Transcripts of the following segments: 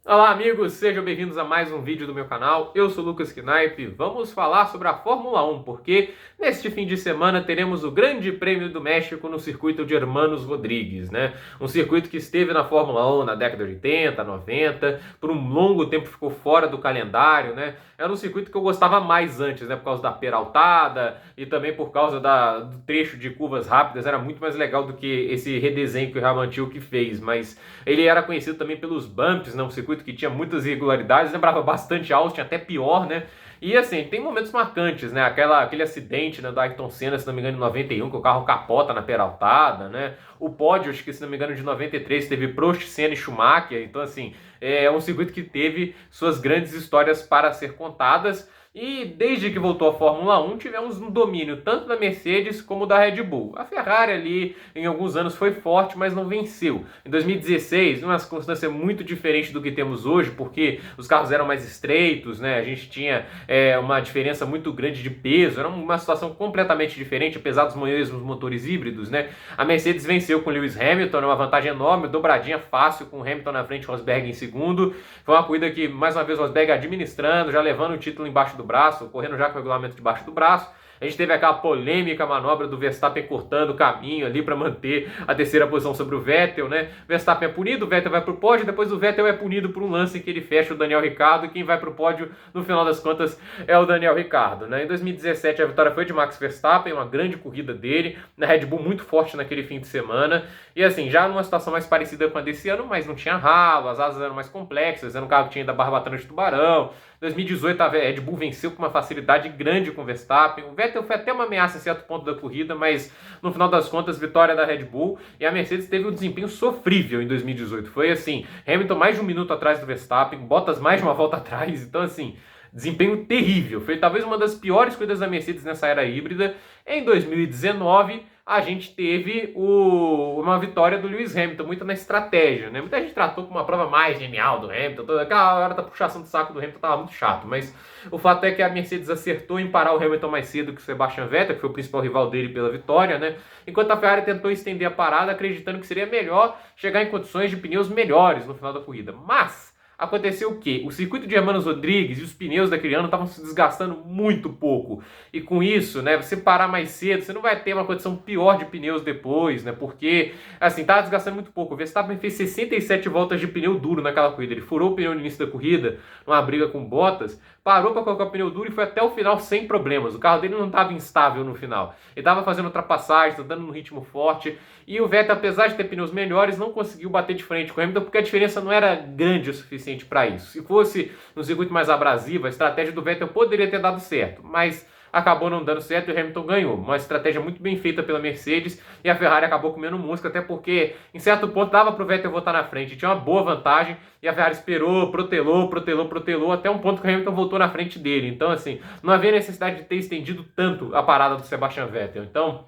Olá amigos, sejam bem-vindos a mais um vídeo do meu canal. Eu sou o Lucas Knaip. Vamos falar sobre a Fórmula 1, porque neste fim de semana teremos o Grande Prêmio do México no circuito de Hermanos Rodrigues, né? Um circuito que esteve na Fórmula 1 na década de 80, 90, por um longo tempo ficou fora do calendário, né? Era um circuito que eu gostava mais antes, né? Por causa da peraltada e também por causa do trecho de curvas rápidas, era muito mais legal do que esse redesenho que o Hermann Tilke fez, mas ele era conhecido também pelos bumps, né? Um circuito que tinha muitas irregularidades, lembrava bastante Austin, até pior, né? E assim, tem momentos marcantes, né? Aquele acidente, né, do Ayrton Senna, se não me engano, em 91, que o carro capota na peraltada, né? O pódio, acho que se não me engano, de 93, teve Prost, Senna e Schumacher. Então, assim, é um circuito que teve suas grandes histórias para ser contadas. E desde que voltou a Fórmula 1, tivemos um domínio tanto da Mercedes como da Red Bull. A Ferrari ali, em alguns anos, foi forte, mas não venceu. Em 2016, numa circunstância muito diferente do que temos hoje, porque os carros eram mais estreitos, né? A gente tinha uma diferença muito grande de peso, era uma situação completamente diferente, apesar dos mesmos motores híbridos, né? A Mercedes venceu com Lewis Hamilton, uma vantagem enorme, dobradinha fácil com Hamilton na frente, Rosberg em segundo. Foi uma corrida que, mais uma vez, Rosberg administrando, já levando o título embaixo do braço, correndo já com o regulamento debaixo do braço. A gente teve aquela polêmica manobra do Verstappen cortando o caminho ali para manter a terceira posição sobre o Vettel, né? Verstappen é punido, o Vettel vai pro pódio, depois o Vettel é punido por um lance em que ele fecha o Daniel Ricciardo, e quem vai pro pódio, no final das contas, é o Daniel Ricciardo, né? Em 2017 a vitória foi de Max Verstappen, uma grande corrida dele, na Red Bull muito forte naquele fim de semana, e assim, já numa situação mais parecida com a desse ano, mas não tinha ralo, as asas eram mais complexas, era um carro que tinha ainda barbatana de tubarão. 2018 a Red Bull venceu com uma facilidade grande com o Verstappen. O Vettel foi até uma ameaça em certo ponto da corrida, mas no final das contas, vitória da Red Bull. E a Mercedes teve um desempenho sofrível em 2018. Foi assim, Hamilton mais de um minuto atrás do Verstappen, Bottas mais de uma volta atrás. Então assim, desempenho terrível. Foi talvez uma das piores corridas da Mercedes nessa era híbrida. Em 2019, a gente teve uma vitória do Lewis Hamilton, muito na estratégia, né? Muita gente tratou como uma prova mais genial do Hamilton, toda aquela hora da puxação do saco do Hamilton tava muito chato, mas o fato é que a Mercedes acertou em parar o Hamilton mais cedo que o Sebastian Vettel, que foi o principal rival dele pela vitória, né? Enquanto a Ferrari tentou estender a parada, acreditando que seria melhor chegar em condições de pneus melhores no final da corrida. Mas aconteceu o quê? O circuito de Hermanos Rodrigues e os pneus daquele ano estavam se desgastando muito pouco. E com isso, né, você parar mais cedo, você não vai ter uma condição pior de pneus depois, né? Porque, assim, estava desgastando muito pouco. O Verstappen fez 67 voltas de pneu duro naquela corrida. Ele furou o pneu no início da corrida, numa briga com Bottas, parou para colocar o pneu duro e foi até o final sem problemas. O carro dele não estava instável no final. Ele estava fazendo ultrapassagens, andando num ritmo forte. E o Vettel, apesar de ter pneus melhores, não conseguiu bater de frente com o Hamilton porque a diferença não era grande o suficiente para isso. Se fosse no circuito mais abrasivo, a estratégia do Vettel poderia ter dado certo, mas acabou não dando certo e o Hamilton ganhou. Uma estratégia muito bem feita pela Mercedes e a Ferrari acabou comendo música, até porque em certo ponto dava para o Vettel voltar na frente, tinha uma boa vantagem e a Ferrari esperou, protelou, até um ponto que o Hamilton voltou na frente dele. Então, assim, não havia necessidade de ter estendido tanto a parada do Sebastian Vettel. Então,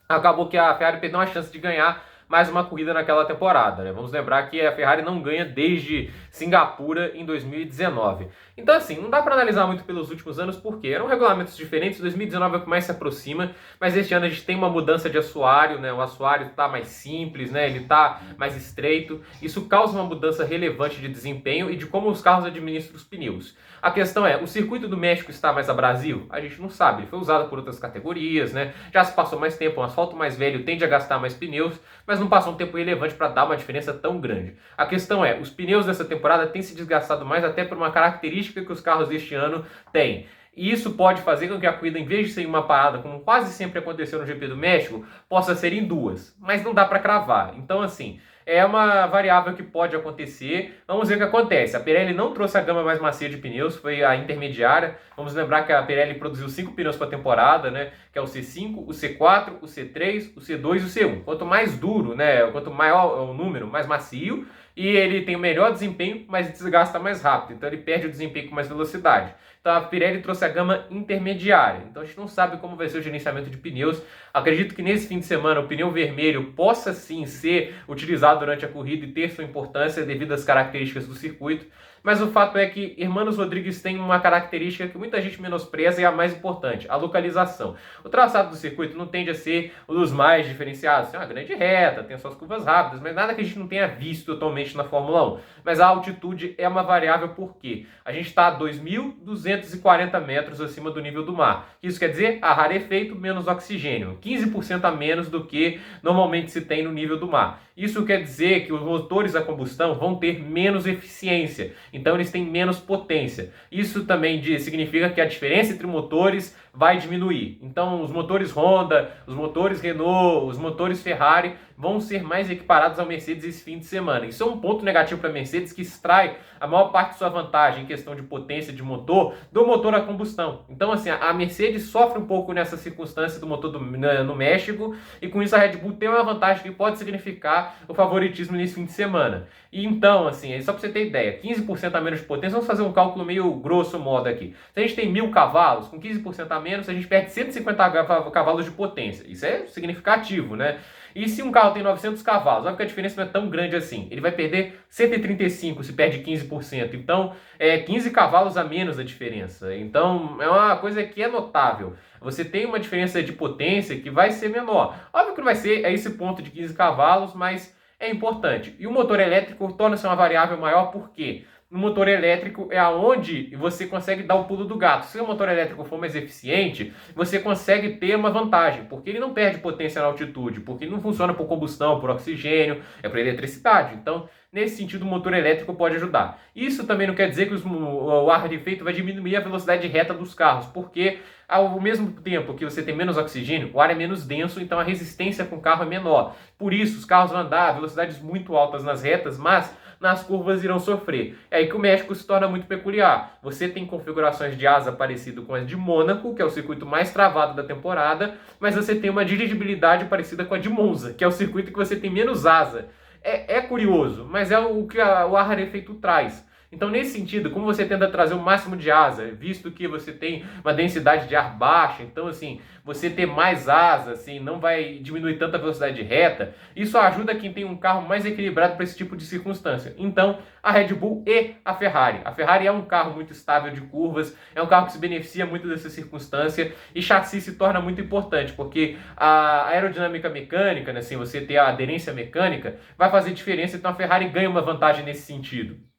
acabou que a Ferrari perdeu uma chance de ganhar mais uma corrida naquela temporada, né? Vamos lembrar que a Ferrari não ganha desde Singapura em 2019. Então, assim, não dá para analisar muito pelos últimos anos, porque eram regulamentos diferentes. 2019 é o que mais se aproxima, mas este ano a gente tem uma mudança de assoalho, né? O assoalho está mais simples, né? Ele está mais estreito. Isso causa uma mudança relevante de desempenho e de como os carros administram os pneus. A questão é, o circuito do México está mais abrasivo? A gente não sabe, ele foi usado por outras categorias, né? Já se passou mais tempo, um asfalto mais velho tende a gastar mais pneus, mas não passou um tempo relevante para dar uma diferença tão grande. A questão é, os pneus dessa temporada têm se desgastado mais até por uma característica que os carros deste ano têm. E isso pode fazer com que a corrida, em vez de ser em uma parada, como quase sempre aconteceu no GP do México, possa ser em duas. Mas não dá para cravar. Então, assim, é uma variável que pode acontecer. Vamos ver o que acontece. A Pirelli não trouxe a gama mais macia de pneus, foi a intermediária. Vamos lembrar que a Pirelli produziu 5 pneus para a temporada, né? Que é o C5, o C4, o C3, o C2 e o C1. Quanto mais duro, né? Quanto maior é o número, mais macio. E ele tem o melhor desempenho, mas desgasta mais rápido. Então ele perde o desempenho com mais velocidade. Então a Pirelli trouxe a gama intermediária. Então a gente não sabe como vai ser o gerenciamento de pneus. Acredito que nesse fim de semana o pneu vermelho possa sim ser utilizado durante a corrida e ter sua importância devido às características do circuito. Mas o fato é que Hermanos Rodrigues tem uma característica que muita gente menospreza e é a mais importante, a localização. O traçado do circuito não tende a ser um dos mais diferenciados. Tem uma grande reta, tem suas curvas rápidas, mas nada que a gente não tenha visto totalmente na Fórmula 1. Mas a altitude é uma variável porque a gente está a 2.240 metros acima do nível do mar. Isso quer dizer a rarefeito menos oxigênio, 15% a menos do que normalmente se tem no nível do mar. Isso quer dizer que os motores a combustão vão ter menos eficiência, então eles têm menos potência. Isso também significa que a diferença entre motores vai diminuir. Então os motores Honda, os motores Renault, os motores Ferrari vão ser mais equiparados ao Mercedes esse fim de semana. Isso é um ponto negativo para a Mercedes, que extrai a maior parte de sua vantagem em questão de potência de motor do motor a combustão. Então assim, a Mercedes sofre um pouco nessa circunstância do motor no México, e com isso a Red Bull tem uma vantagem que pode significar o favoritismo nesse fim de semana. E então, assim, só para você ter ideia, 15% a menos de potência, vamos fazer um cálculo meio grosso modo aqui. Se a gente tem 1.000 cavalos, com 15% a menos, a gente perde 150 cavalos de potência. Isso é significativo, né? E se um carro tem 900 cavalos, olha que a diferença não é tão grande assim. Ele vai perder 135 se perde 15%. Então, é 15 cavalos a menos a diferença. Então, é uma coisa que é notável. Você tem uma diferença de potência que vai ser menor. Óbvio que não vai ser a esse ponto de 15 cavalos, mas é importante. E o motor elétrico torna-se uma variável maior por quê? No motor elétrico é aonde você consegue dar o pulo do gato. Se o motor elétrico for mais eficiente, você consegue ter uma vantagem, porque ele não perde potência na altitude, porque ele não funciona por combustão, por oxigênio, é por eletricidade. Então, nesse sentido, o motor elétrico pode ajudar. Isso também não quer dizer que o ar rarefeito vai diminuir a velocidade reta dos carros, porque ao mesmo tempo que você tem menos oxigênio, o ar é menos denso, então a resistência com o carro é menor. Por isso, os carros vão andar a velocidades muito altas nas retas, mas nas curvas irão sofrer. É aí que o México se torna muito peculiar. Você tem configurações de asa parecido com as de Mônaco, que é o circuito mais travado da temporada, mas você tem uma dirigibilidade parecida com a de Monza, que é o circuito que você tem menos asa. É curioso, mas é o que o ar rarefeito traz. Então, nesse sentido, como você tenta trazer o máximo de asa, visto que você tem uma densidade de ar baixa, então, assim, você ter mais asa, assim, não vai diminuir tanta velocidade de reta, isso ajuda quem tem um carro mais equilibrado para esse tipo de circunstância. Então, a Red Bull e a Ferrari. A Ferrari é um carro muito estável de curvas, é um carro que se beneficia muito dessa circunstância, e chassi se torna muito importante, porque a aerodinâmica mecânica, né, assim, você ter a aderência mecânica, vai fazer diferença, então a Ferrari ganha uma vantagem nesse sentido.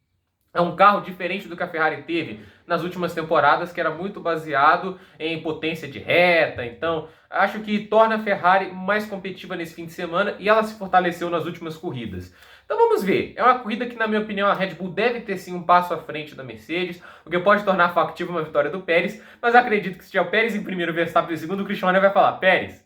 É um carro diferente do que a Ferrari teve nas últimas temporadas, que era muito baseado em potência de reta. Então, acho que torna a Ferrari mais competitiva nesse fim de semana, e ela se fortaleceu nas últimas corridas. Então vamos ver. É uma corrida que, na minha opinião, a Red Bull deve ter sim um passo à frente da Mercedes, o que pode tornar factível uma vitória do Pérez, mas acredito que se tiver o Pérez em primeiro, o Verstappen em segundo, o Christian Horner vai falar: Pérez,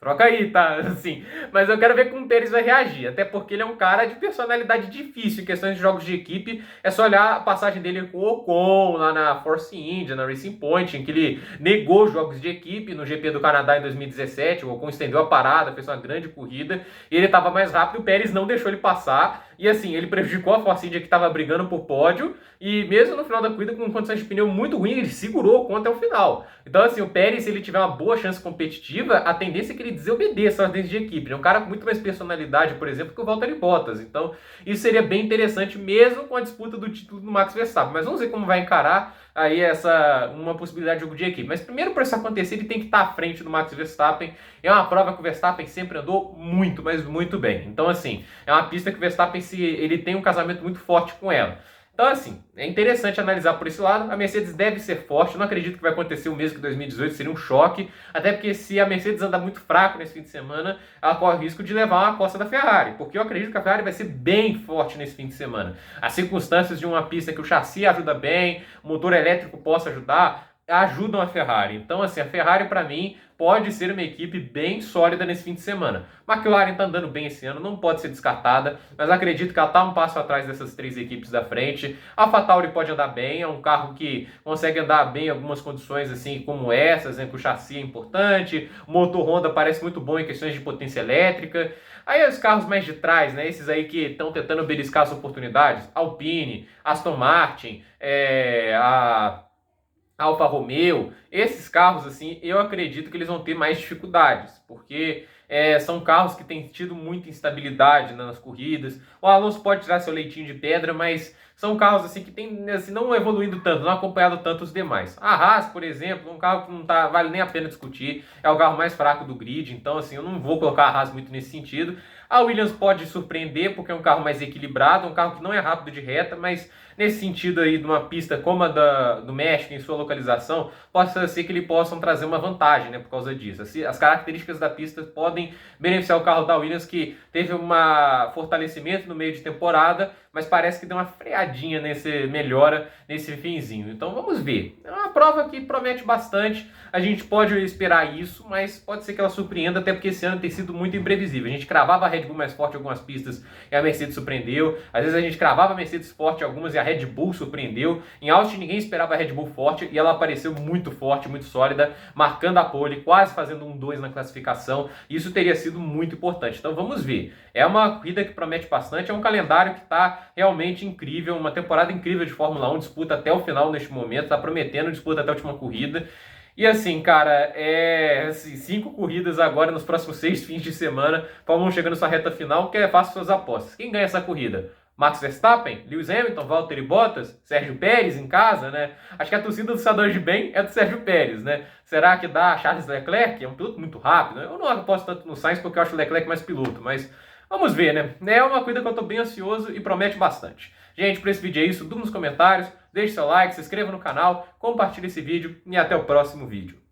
troca aí, tá? Assim, mas eu quero ver como o Pérez vai reagir, até porque ele é um cara de personalidade difícil em questões de jogos de equipe. É só olhar a passagem dele com o Ocon lá na Force India, na Racing Point, em que ele negou jogos de equipe no GP do Canadá em 2017. O Ocon estendeu a parada, fez uma grande corrida, e ele estava mais rápido, o Pérez não deixou ele passar, e assim, ele prejudicou a Force India, que estava brigando por pódio, e mesmo no final da corrida, com condições de pneu muito ruins, ele segurou o Ocon até o final. Então assim, o Pérez, se ele tiver uma boa chance competitiva, a tendência é que ele desobedeça as ordens de equipe. Ele é um cara com muito mais personalidade, por exemplo, que o Valtteri Bottas. Então, isso seria bem interessante, mesmo com a disputa do título do Max Verstappen. Mas vamos ver como vai encarar aí uma possibilidade de jogo de equipe. Mas primeiro, para isso acontecer, ele tem que estar à frente do Max Verstappen. É uma prova que o Verstappen sempre andou muito, mas muito bem. Então, assim, é uma pista que o Verstappen ele tem um casamento muito forte com ela. Então, assim, é interessante analisar por esse lado. A Mercedes deve ser forte. Eu não acredito que vai acontecer o mesmo que 2018, seria um choque. Até porque se a Mercedes andar muito fraco nesse fim de semana, ela corre o risco de levar uma costa da Ferrari. Porque eu acredito que a Ferrari vai ser bem forte nesse fim de semana. As circunstâncias de uma pista que o chassi ajuda bem, o motor elétrico possa ajudar, ajudam a Ferrari. Então, assim, a Ferrari, para mim, pode ser uma equipe bem sólida nesse fim de semana. McLaren está andando bem esse ano, não pode ser descartada, mas acredito que ela está um passo atrás dessas três equipes da frente. A AlphaTauri pode andar bem, é um carro que consegue andar bem em algumas condições assim como essas, né, que o chassi é importante, o motor Honda parece muito bom em questões de potência elétrica. Aí os carros mais de trás, né, esses aí que estão tentando beliscar as oportunidades, Alpine, Aston Martin, a Alfa Romeo, esses carros, assim, eu acredito que eles vão ter mais dificuldades, porque são carros que têm tido muita instabilidade nas corridas. O Alonso pode tirar seu leitinho de pedra, mas são carros assim que têm assim, não evoluindo tanto, não acompanhado tanto os demais. A Haas, por exemplo, é um carro que não vale nem a pena discutir, é o carro mais fraco do grid, então assim, eu não vou colocar a Haas muito nesse sentido. A Williams pode surpreender porque é um carro mais equilibrado, um carro que não é rápido de reta, mas nesse sentido aí de uma pista como a do México em sua localização, possa ser que eles possam trazer uma vantagem, né, por causa disso. As características da pista podem beneficiar o carro da Williams, que teve um fortalecimento no meio de temporada, mas parece que deu uma freadinha melhora nesse finzinho. Então vamos ver. É uma prova que promete bastante. A gente pode esperar isso, mas pode ser que ela surpreenda, até porque esse ano tem sido muito imprevisível. A gente cravava a Red Bull mais forte em algumas pistas e a Mercedes surpreendeu. Às vezes a gente cravava a Mercedes forte em algumas e a Red Bull surpreendeu. Em Austin ninguém esperava a Red Bull forte e ela apareceu muito forte, muito sólida, marcando a pole, quase fazendo um 2 na classificação. Isso teria sido muito importante. Então vamos ver. É uma corrida que promete bastante, é um calendário que está realmente incrível, uma temporada incrível de Fórmula 1, disputa até o final neste momento, está prometendo disputa até a última corrida. E assim, cara, assim, 5 corridas agora nos próximos 6 fins de semana. Fórmula 1 chegando na sua reta final, que faça suas apostas. Quem ganha essa corrida? Max Verstappen, Lewis Hamilton, Valtteri Bottas, Sérgio Pérez em casa, né? Acho que a torcida do Sador de Bem é do Sérgio Pérez, né? Será que dá Charles Leclerc? É um piloto muito rápido, né? Eu não aposto tanto no Sainz porque eu acho o Leclerc mais piloto, mas vamos ver, né? É uma corrida que eu tô bem ansioso e promete bastante. Gente, por esse vídeo é isso, tudo nos comentários, deixe seu like, se inscreva no canal, compartilhe esse vídeo e até o próximo vídeo.